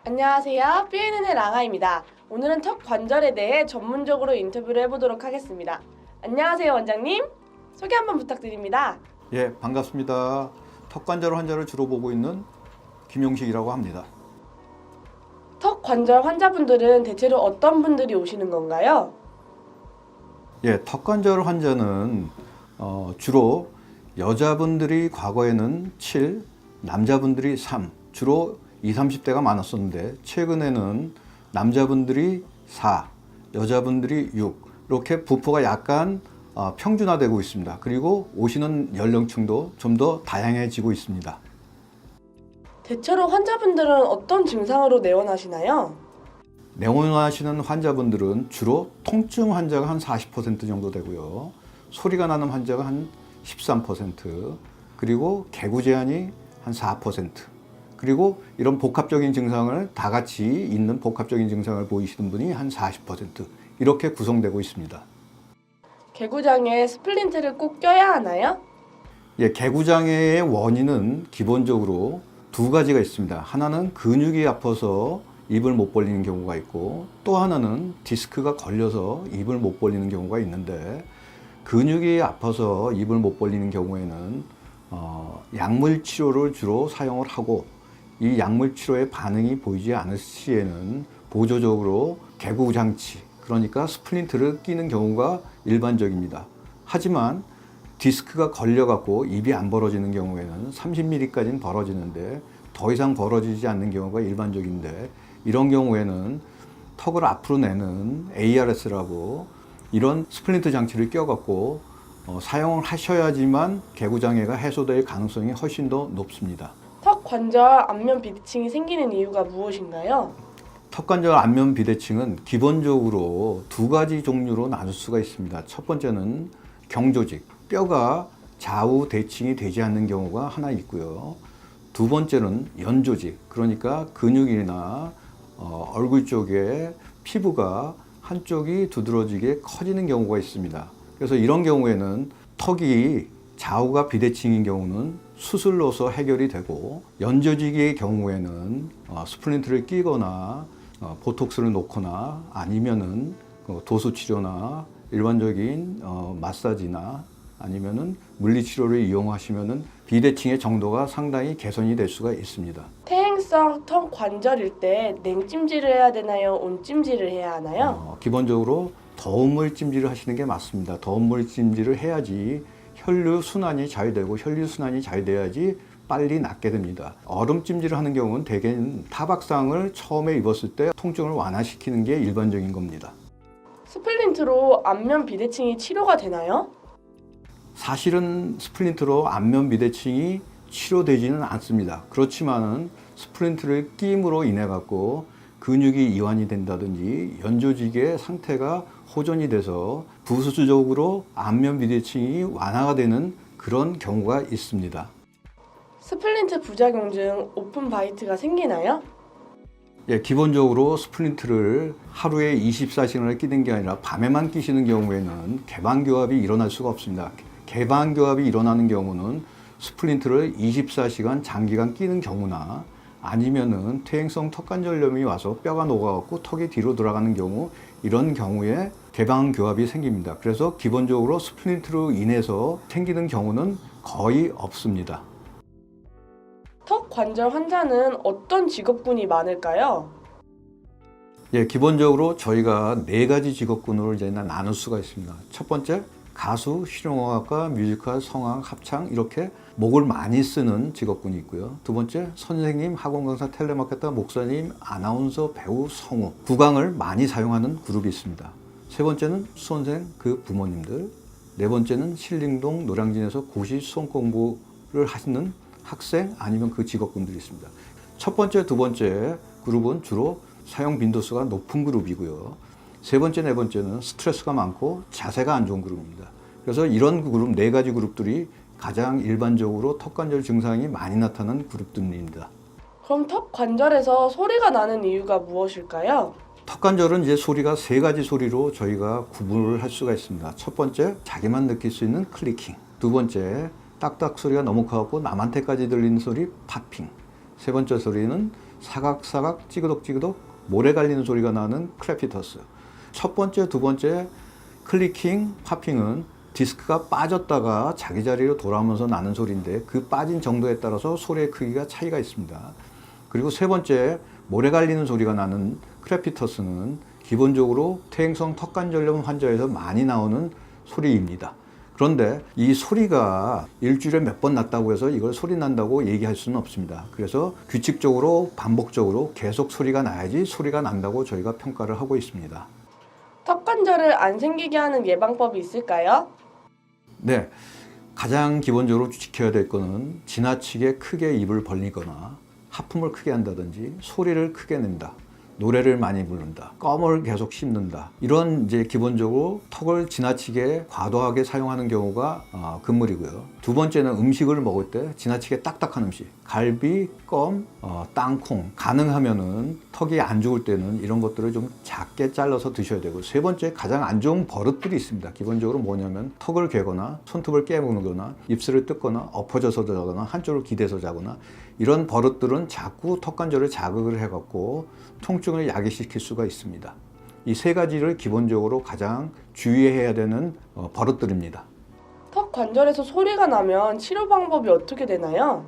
안녕하세요. BNN의 랑아입니다. 오늘은 턱 관절에 대해 전문적으로 인터뷰를 해보도록 하겠습니다. 안녕하세요, 원장님. 소개 한번 부탁드립니다. 예, 반갑습니다. 턱관절 환자를 주로 보고 있는 김용식이라고 합니다. 턱 관절 환자분들은 대체로 어떤 분들이 오시는 건가요? 예, 턱관절 환자는 주로 여자분들이 과거에는 7, 남자분들이 3, 주로 20, 30대가 많았었는데 최근에는 남자분들이 4, 여자분들이 6 이렇게 부포가 약간 평준화되고 있습니다. 그리고 오시는 연령층도 좀 더 다양해지고 있습니다. 대체로 환자분들은 어떤 증상으로 내원하시나요? 내원하시는 환자분들은 주로 통증 환자가 한 40% 정도 되고요. 소리가 나는 환자가 한 13%, 그리고 개구 제한이 한 4%, 그리고 이런 복합적인 증상을 다 같이 있는 복합적인 증상을 보이시는 분이 한 40% 이렇게 구성되고 있습니다. 개구장에 스플린트를 꼭 껴야 하나요? 예, 개구장애의 원인은 기본적으로 두 가지가 있습니다. 하나는 근육이 아파서 입을 못 벌리는 경우가 있고, 또 하나는 디스크가 걸려서 입을 못 벌리는 경우가 있는데, 근육이 아파서 입을 못 벌리는 경우에는 약물 치료를 주로 사용을 하고, 이 약물 치료의 반응이 보이지 않을 시에는 보조적으로 개구 장치, 그러니까 스플린트를 끼는 경우가 일반적입니다. 하지만 디스크가 걸려갖고 입이 안 벌어지는 경우에는 30mm까지는 벌어지는데 더 이상 벌어지지 않는 경우가 일반적인데, 이런 경우에는 턱을 앞으로 내는 ARS라고 이런 스플린트 장치를 껴갖고 사용을 하셔야지만 개구장애가 해소될 가능성이 훨씬 더 높습니다. 턱 관절 안면 비대칭이 생기는 이유가 무엇인가요? 턱관절 안면 비대칭은 기본적으로 두 가지 종류로 나눌 수가 있습니다. 첫 번째는 경조직, 뼈가 좌우 대칭이 되지 않는 경우가 하나 있고요. 두 번째는 연조직, 그러니까 근육이나 얼굴 쪽에 피부가 한쪽이 두드러지게 커지는 경우가 있습니다. 그래서 이런 경우에는 턱이 좌우가 비대칭인 경우는 수술로서 해결이 되고, 연조직의 경우에는 스플린트를 끼거나 보톡스를 놓거나 아니면은 도수 치료나 일반적인 마사지나 아니면은 물리치료를 이용하시면은 비대칭의 정도가 상당히 개선이 될 수가 있습니다. 퇴행성 턱 관절일 때 냉찜질을 해야 되나요? 온찜질을 해야 하나요? 기본적으로 더운 물 찜질을 하시는 게 맞습니다. 더운 물 찜질을 해야지 혈류 순환이 잘 되고, 혈류 순환이 잘 돼야지 빨리 낫게 됩니다. 얼음 찜질을 하는 경우는 대개는 타박상을 처음에 입었을 때 통증을 완화시키는 게 일반적인 겁니다. 스플린트로 안면 비대칭이 치료가 되나요? 사실은 스플린트로 안면 비대칭이 치료되지는 않습니다. 그렇지만은 스플린트를 끼임으로 인해 갖고 근육이 이완이 된다든지 연조직의 상태가 호전이 돼서 부수적으로 안면 비대칭이 완화가 되는 그런 경우가 있습니다. 스플린트 부작용 중 오픈 바이트가 생기나요? 예, 기본적으로 스플린트를 하루에 24시간을 끼는 게 아니라 밤에만 끼시는 경우에는 개방교합이 일어날 수가 없습니다. 개방교합이 일어나는 경우는 스플린트를 24시간 장기간 끼는 경우나 아니면은 퇴행성 턱관절염이 와서 뼈가 녹아갖고 턱이 뒤로 돌아가는 경우, 이런 경우에 개방교합이 생깁니다. 그래서 기본적으로 스플린트로 인해서 생기는 경우는 거의 없습니다. 턱 관절 환자는 어떤 직업군이 많을까요? 예, 기본적으로 저희가 네 가지 직업군으로 이제 나눌 수가 있습니다. 첫 번째, 가수, 실용음악가, 뮤지컬, 성악, 합창, 이렇게 목을 많이 쓰는 직업군이 있고요. 두 번째, 선생님, 학원 강사, 텔레마케터, 목사님, 아나운서, 배우, 성우, 구강을 많이 사용하는 그룹이 있습니다. 세 번째는 수험생, 그 부모님들. 네 번째는 신림동 노량진에서 고시 수험 공부를 하시는 학생 아니면 그 직업군들이 있습니다. 첫 번째, 두 번째 그룹은 주로 사용 빈도수가 높은 그룹이고요. 세 번째, 네 번째는 스트레스가 많고 자세가 안 좋은 그룹입니다. 그래서 이런 그룹, 네 가지 그룹들이 가장 일반적으로 턱관절 증상이 많이 나타나는 그룹들입니다. 그럼 턱 관절에서 소리가 나는 이유가 무엇일까요? 턱관절은 이제 소리가 세 가지 소리로 저희가 구분을 할 수가 있습니다. 첫 번째, 자기만 느낄 수 있는 클리킹. 두 번째, 딱딱 소리가 너무 커갖고 남한테까지 들리는 소리, 팝핑. 세 번째 소리는 사각사각 찌그덕찌그덕 모래 갈리는 소리가 나는 크레피터스. 첫 번째, 두 번째 클리킹, 파핑은 디스크가 빠졌다가 자기 자리로 돌아오면서 나는 소리인데 그 빠진 정도에 따라서 소리의 크기가 차이가 있습니다. 그리고 세 번째 모래 갈리는 소리가 나는 크레피터스는 기본적으로 퇴행성 턱관절염 환자에서 많이 나오는 소리입니다. 그런데 이 소리가 일주일에 몇 번 났다고 해서 이걸 소리 난다고 얘기할 수는 없습니다. 그래서 규칙적으로 반복적으로 계속 소리가 나야지 소리가 난다고 저희가 평가를 하고 있습니다. 턱 관절을 안 생기게 하는 예방법이 있을까요? 네, 가장 기본적으로 지켜야 될 거는 지나치게 크게 입을 벌리거나 하품을 크게 한다든지 소리를 크게 낸다, 노래를 많이 부른다, 껌을 계속 씹는다, 이런 이제 기본적으로 턱을 지나치게 과도하게 사용하는 경우가 금물이고요. 두 번째는 음식을 먹을 때 지나치게 딱딱한 음식, 갈비, 껌, 땅콩, 가능하면은 턱이 안 좋을 때는 이런 것들을 좀 작게 잘라서 드셔야 되고, 세 번째 가장 안 좋은 버릇들이 있습니다. 기본적으로 뭐냐면 턱을 괴거나 손톱을 깨무거나 입술을 뜯거나 엎어져서 자거나 한쪽을 기대서 자거나, 이런 버릇들은 자꾸 턱관절을 자극을 해갖고 통증을 야기시킬 수가 있습니다. 이 세 가지를 기본적으로 가장 주의해야 되는 버릇들입니다. 턱 관절에서 소리가 나면 치료 방법이 어떻게 되나요?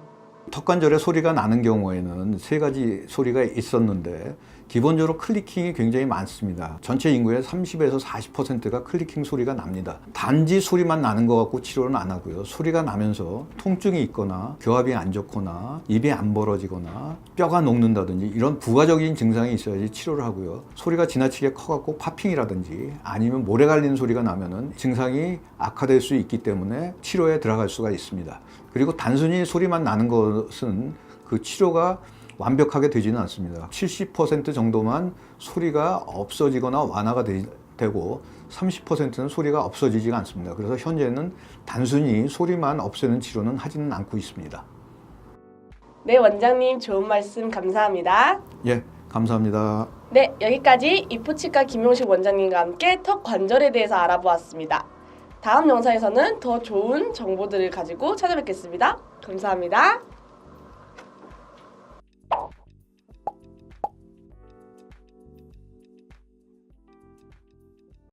턱관절에 소리가 나는 경우에는 세 가지 소리가 있었는데, 기본적으로 클리킹이 굉장히 많습니다. 전체 인구의 30에서 40%가 클리킹 소리가 납니다. 단지 소리만 나는 것 같고 치료는 안 하고요. 소리가 나면서 통증이 있거나 교합이 안 좋거나 입이 안 벌어지거나 뼈가 녹는다든지 이런 부가적인 증상이 있어야지 치료를 하고요. 소리가 지나치게 커갖고 파핑이라든지 아니면 모래 갈리는 소리가 나면은 증상이 악화될 수 있기 때문에 치료에 들어갈 수가 있습니다. 그리고 단순히 소리만 나는 것은 그 치료가 완벽하게 되지는 않습니다. 70% 정도만 소리가 없어지거나 완화가 되고 30%는 소리가 없어지지가 않습니다. 그래서 현재는 단순히 소리만 없애는 치료는 하지는 않고 있습니다. 네, 원장님 좋은 말씀 감사합니다. 예, 감사합니다. 네, 여기까지 이포치과 김용식 원장님과 함께 턱 관절에 대해서 알아보았습니다. 다음 영상에서는 더 좋은 정보들을 가지고 찾아뵙겠습니다. 감사합니다.